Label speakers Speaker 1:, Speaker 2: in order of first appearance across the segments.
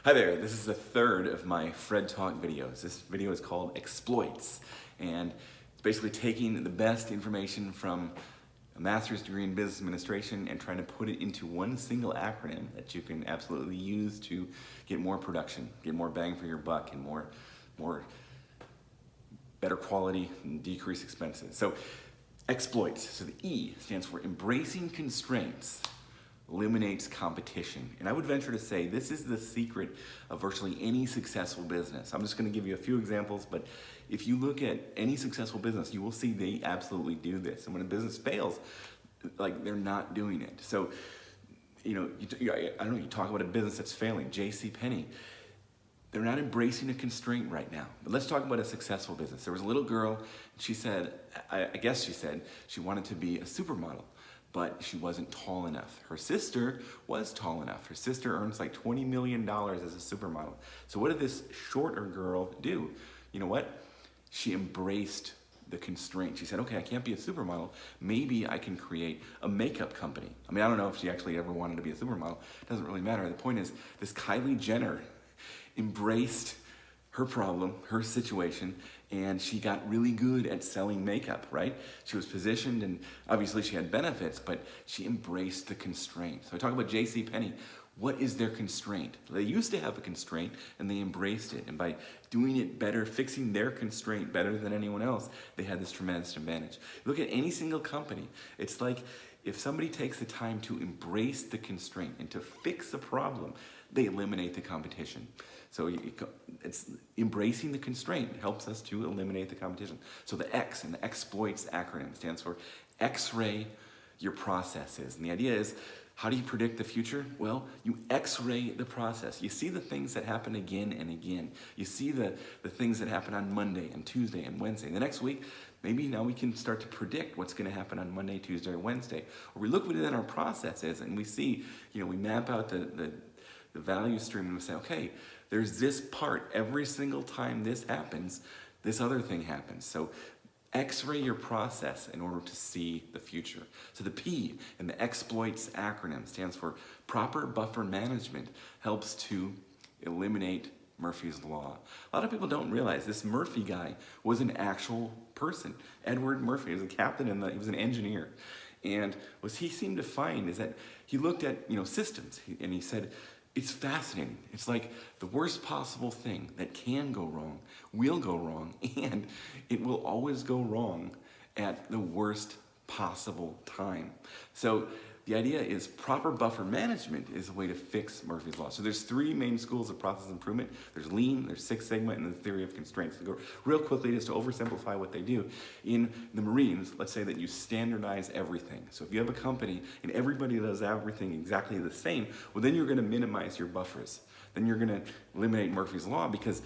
Speaker 1: Hi there, this is the third of my Fred Talk videos. This video is called Exploits, and it's basically taking the best information from a master's degree in business administration and trying to put it into one single acronym that you can absolutely use to get more production, get more bang for your buck, and better quality and decrease expenses. So, exploits. So the E stands for embracing constraints eliminates competition. And I would venture to say this is the secret of virtually any successful business. I'm just going to give you a few examples, but if you look at any successful business, you will see they absolutely do this. And when a business fails, like they're not doing it. So, I don't know, you talk about a business that's failing, J.C. Penney. They're not embracing a constraint right now. But let's talk about a successful business. There was a little girl, she said, I guess she said she wanted to be a supermodel, but she wasn't tall enough. Her sister was tall enough. Her sister earns like $20 million as a supermodel. So what did this shorter girl do? You know what? She embraced the constraint. She said, okay, I can't be a supermodel. Maybe I can create a makeup company. I mean, I don't know if she actually ever wanted to be a supermodel. It doesn't really matter. The point is, this Kylie Jenner embraced her problem, her situation, and she got really good at selling makeup, right? She was positioned, and obviously she had benefits, but she embraced the constraint. So I talk about J.C. Penney. What is their constraint? They used to have a constraint, and they embraced it. And by doing it better, fixing their constraint better than anyone else, they had this tremendous advantage. Look at any single company. It's like if somebody takes the time to embrace the constraint and to fix the problem, they eliminate the competition. So it's embracing the constraint helps us to eliminate the competition. So the X in the exploits acronym stands for X-ray your processes. And the idea is, how do you predict the future? Well, you X-ray the process. You see the things that happen again and again. You see the things that happen on Monday and Tuesday and Wednesday. The next week, maybe now we can start to predict what's going to happen on Monday, Tuesday, or Wednesday. Or we look within our processes and we see, we map out the value stream and we say, okay, there's this part. Every single time this happens, this other thing happens. So X-ray your process in order to see the future. So the P in the exploits acronym stands for proper buffer management, helps to eliminate Murphy's Law. A lot of people don't realize this Murphy guy was an actual person. Edward Murphy was a captain he was an engineer. And what he seemed to find is that he looked at systems and he said, it's fascinating. It's like the worst possible thing that can go wrong will go wrong, and it will always go wrong at the worst possible time. So the idea is proper buffer management is a way to fix Murphy's Law. So there's three main schools of process improvement. There's Lean, there's Six Sigma, and the theory of constraints. So go real quickly just to oversimplify what they do. In the Marines, let's say that you standardize everything. So if you have a company and everybody does everything exactly the same, well then you're going to minimize your buffers. Then you're going to eliminate Murphy's Law because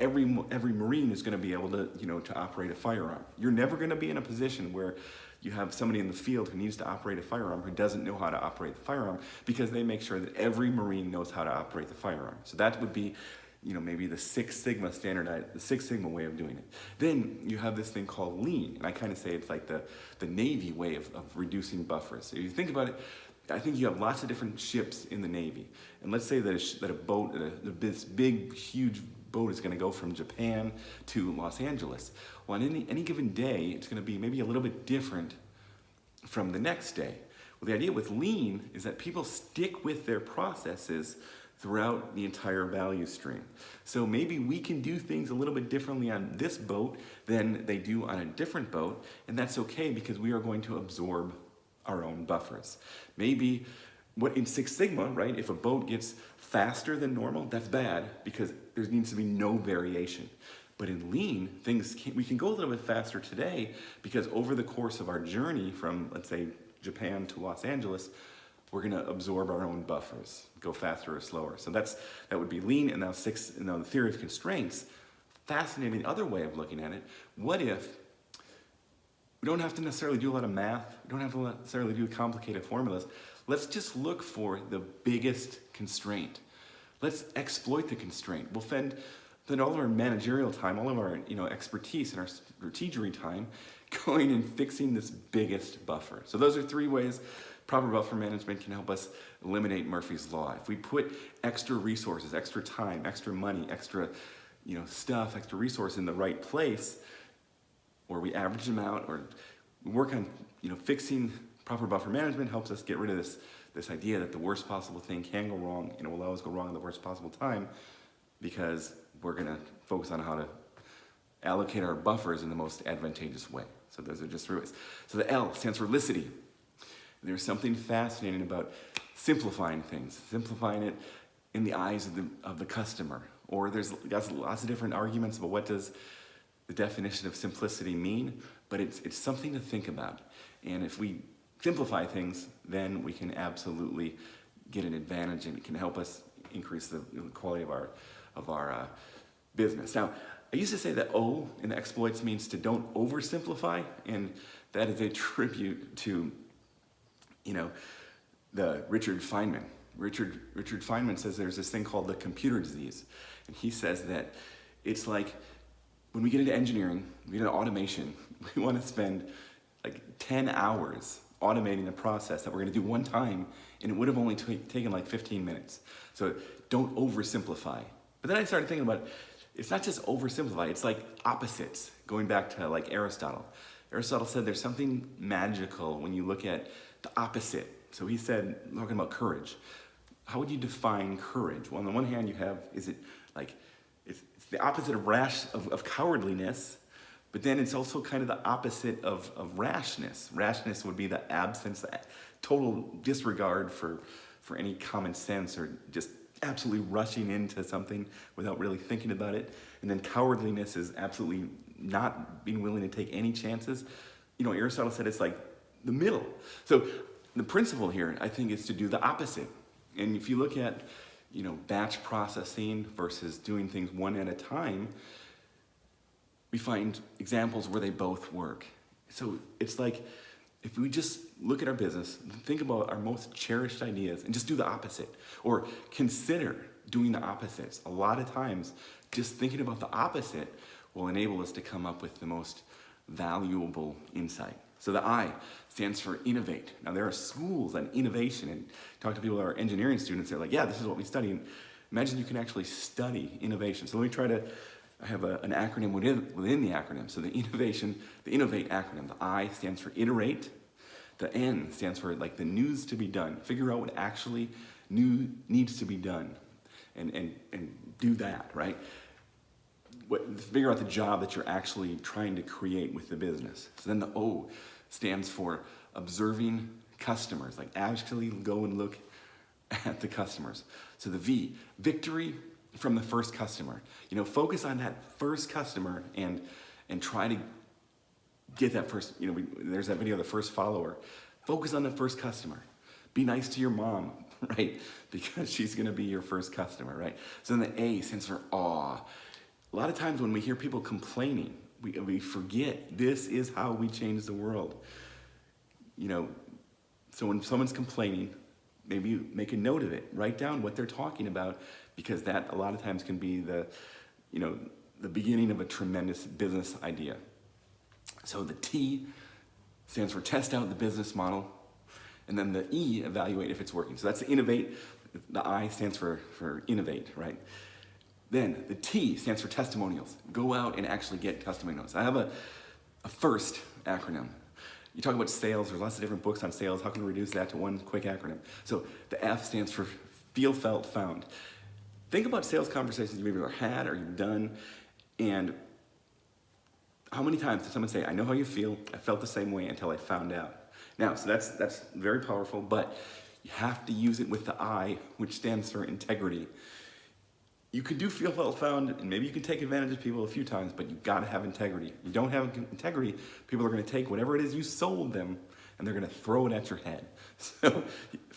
Speaker 1: every Marine is going to be able to to operate a firearm. You're never going to be in a position where you have somebody in the field who needs to operate a firearm who doesn't know how to operate the firearm because they make sure that every Marine knows how to operate the firearm. So that would be, maybe the Six Sigma way of doing it. Then you have this thing called Lean, and I kind of say it's like the Navy way of reducing buffers. So if you think about it, I think you have lots of different ships in the Navy, and let's say that a boat, this big, huge boat is going to go from Japan to Los Angeles. Well, on any given day, it's going to be maybe a little bit different from the next day. Well, the idea with Lean is that people stick with their processes throughout the entire value stream. So maybe we can do things a little bit differently on this boat than they do on a different boat, and that's okay because we are going to absorb our own buffers. Maybe what in Six Sigma, right, if a boat gets faster than normal, that's bad because there needs to be no variation. But in Lean, we can go a little bit faster today because over the course of our journey from, let's say, Japan to Los Angeles, we're going to absorb our own buffers, go faster or slower. So that would be Lean, and now the theory of constraints. Fascinating other way of looking at it. What if we don't have to necessarily do a lot of math, we don't have to necessarily do complicated formulas. Let's just look for the biggest constraint. Let's exploit the constraint. We'll spend all of our managerial time, all of our expertise and our strategery time going and fixing this biggest buffer. So those are three ways Proper buffer management can help us eliminate Murphy's Law. If we put extra resources, extra time, extra money, extra stuff, extra resource in the right place, or we average them out, or we work on fixing proper buffer management, helps us get rid of this idea that the worst possible thing can go wrong, and it will always go wrong at the worst possible time, because we're going to focus on how to allocate our buffers in the most advantageous way. So those are just 3 ways. So the L stands for licity. There's something fascinating about simplifying things, simplifying it in the eyes of the customer. Or there's lots of different arguments about what does the definition of simplicity mean, but it's something to think about. And if we simplify things, then we can absolutely get an advantage, and it can help us increase the quality of our business. Now, I used to say that O in exploits means to don't oversimplify, and that is a tribute to, the Richard Feynman. Richard Feynman says there's this thing called the computer disease, and he says that it's like when we get into engineering, we get into automation, we want to spend like 10 hours automating a process that we're going to do one time, and it would have only taken like 15 minutes. So don't oversimplify. But then I started thinking about, it's not just oversimplify, it's like opposites, going back to like Aristotle. Aristotle said there's something magical when you look at the opposite. So he said, talking about courage, how would you define courage? Well, on the one hand, is it like, it's the opposite of cowardliness, but then it's also kind of the opposite of rashness. Rashness would be the absence, the total disregard for any common sense, or just absolutely rushing into something without really thinking about it. And then cowardliness is absolutely not being willing to take any chances. Aristotle said it's like the middle. So the principle here, I think, is to do the opposite. And if you look at, batch processing versus doing things one at a time, we find examples where they both work. So it's like, if we just look at our business, think about our most cherished ideas and just do the opposite, or consider doing the opposites. A lot of times, just thinking about the opposite will enable us to come up with the most valuable insight. So the I stands for innovate. Now there are schools on innovation, and talk to people that are engineering students, they're like, yeah, this is what we study. And imagine you can actually study innovation. So let me I have an acronym within the acronym. So the innovate acronym, the I stands for iterate. The N stands for like the news to be done. Figure out what actually needs to be done, and do that, right? Figure out the job that you're actually trying to create with the business. So then the O stands for observing customers, like actually go and look at the customers. So the V, victory from the first customer. Focus on that first customer and try to get that first, there's that video of the first follower. Focus on the first customer. Be nice to your mom, right? Because she's gonna be your first customer, right? So then the A stands for awe. A lot of times when we hear people complaining, we forget this is how we change the world. So when someone's complaining, maybe make a note of it. Write down what they're talking about, because that a lot of times can be the beginning of a tremendous business idea. So the T stands for test out the business model, and then the E, evaluate if it's working. So that's the innovate. The I stands for innovate, right? Then the T stands for testimonials. Go out and actually get testimonials. I have a FIRST acronym. You talk about sales, there's lots of different books on sales. How can we reduce that to one quick acronym? So the F stands for feel, felt, found. Think about sales conversations you've either had or you've done, and how many times did someone say, I know how you feel, I felt the same way until I found out. Now, so that's very powerful, but you have to use it with the I, which stands for integrity. You could do feel, felt, found, and maybe you can take advantage of people a few times, but you gotta have integrity. You don't have integrity, people are gonna take whatever it is you sold them, and they're gonna throw it at your head. So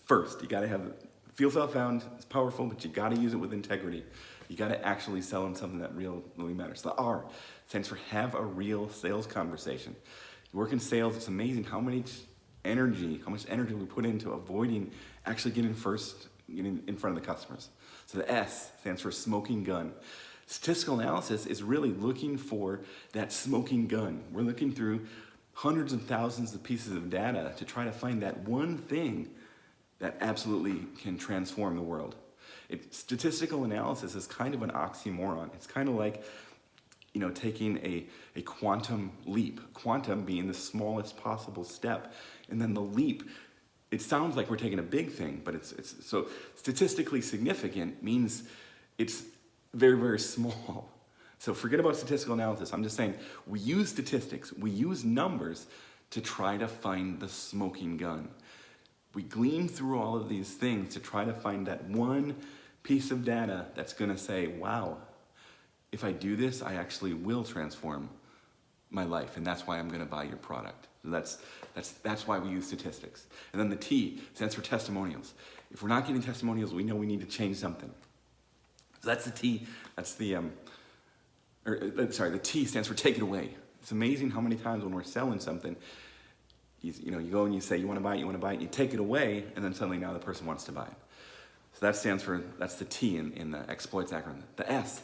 Speaker 1: first, you gotta have feel, felt, found. It's powerful, but you gotta use it with integrity. You gotta actually sell them something that really matters. The R stands for have a real sales conversation. You work in sales, it's amazing how much energy we put into avoiding actually getting in front of the customers. So the S stands for smoking gun. Statistical analysis is really looking for that smoking gun. We're looking through hundreds of thousands of pieces of data to try to find that one thing that absolutely can transform the world. Statistical analysis is kind of an oxymoron. It's kind of like, taking a quantum leap. Quantum being the smallest possible step, and then the leap. It sounds like we're taking a big thing, but it's so statistically significant means it's very, very small. So forget about statistical analysis. I'm just saying we use statistics, we use numbers to try to find the smoking gun. We glean through all of these things to try to find that one piece of data that's going to say, wow, if I do this, I actually will transform my life, and that's why I'm going to buy your product. So that's why we use statistics. And then the T stands for testimonials. If we're not getting testimonials, we know we need to change something. So that's the T. That's the the T stands for take it away. It's amazing how many times when we're selling something, you go and you say, you want to buy it, you take it away, and then suddenly now the person wants to buy it. So that's the T in the exploits acronym. The S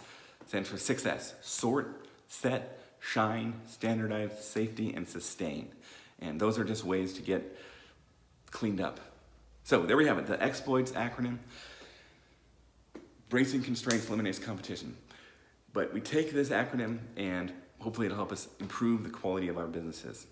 Speaker 1: stands for 6S, sort, set, shine, standardize, safety, and sustain. And those are just ways to get cleaned up. So there we have it, the exploits acronym. Bracing constraints eliminates competition. But we take this acronym and hopefully it'll help us improve the quality of our businesses.